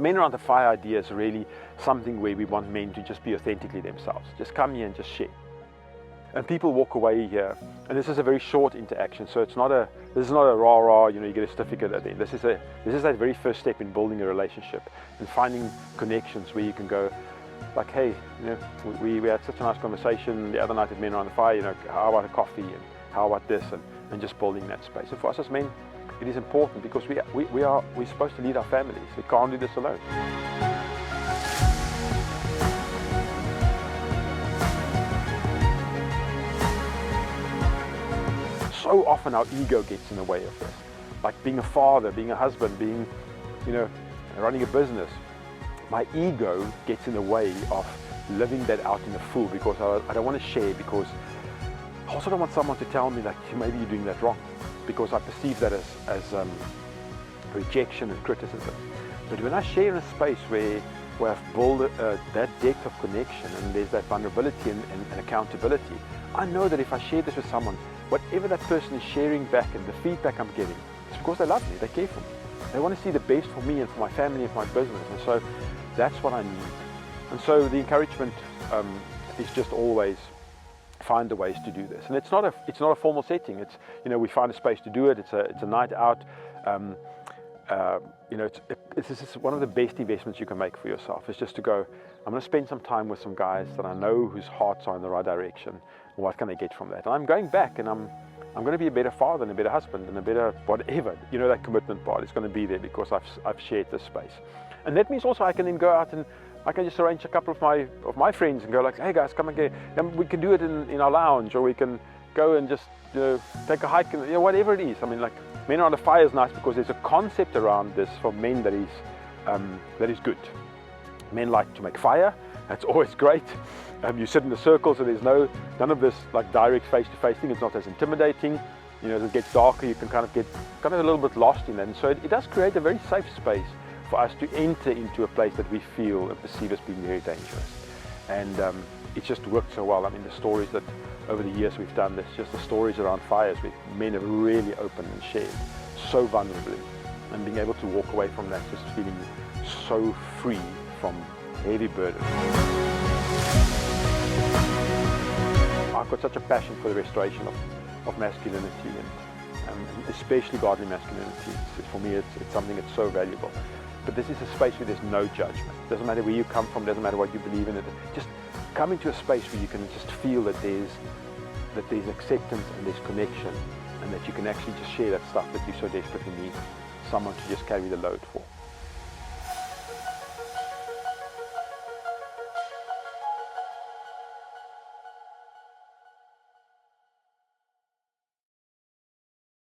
Men Around the Fire idea is really something where we want men to just be authentically themselves. Just come here and just share. And people walk away here, and this is a very short interaction, so this is not a rah-rah, you get a certificate at the end. This is that very first step in building a relationship and finding connections where you can go, like, hey, we had such a nice conversation the other night at Men Around the Fire, how about a coffee, and how about this, and just building that space. And for us as men, it is important because we're supposed to lead our families. We can't do this alone. So often our ego gets in the way of this. Like being a father, being a husband, being, running a business. My ego gets in the way of living that out in the full because I don't want to share, because I also don't want someone to tell me like, maybe you're doing that wrong, because I perceive that as rejection and criticism. But when I share in a space where I've built that depth of connection and there's that vulnerability and accountability, I know that if I share this with someone, whatever that person is sharing back and the feedback I'm getting, it's because they love me, they care for me. They want to see the best for me and for my family and for my business, and so that's what I need. And so the encouragement is just always find the ways to do this. And it's not a formal setting. It's, we find a space to do it. It's a night out. This is one of the best investments you can make for yourself. It's just to go, I'm going to spend some time with some guys that I know whose hearts are in the right direction. What can I get from that? And I'm going back, and I'm going to be a better father and a better husband and a better whatever. That commitment part is going to be there because I've shared this space. And that means also I can then go out and I can just arrange a couple of my friends and go like, hey guys, come and get, and we can do it in our lounge, or we can go and just take a hike, and whatever it is. I mean, like, Men Around the Fire is nice because there's a concept around this for men that is good. Men like to make fire. That's always great. You sit in the circle, so there's none of this like direct face-to-face thing. It's not as intimidating. As it gets darker, you can kind of get a little bit lost in that. And so it does create a very safe space for us to enter into a place that we feel and perceive as being very dangerous. And it just worked so well. I mean, the stories that over the years we've done this, just the stories around fires where men have really opened and shared so vulnerably, and being able to walk away from that just feeling so free from heavy burden. I've got such a passion for the restoration of masculinity, and especially godly masculinity. For me, it's something that's so valuable. But this is a space where there's no judgment. It doesn't matter where you come from, doesn't matter what you believe in. Just come into a space where you can just feel that there's acceptance and there's connection, and that you can actually just share that stuff that you so desperately need someone to just carry the load for.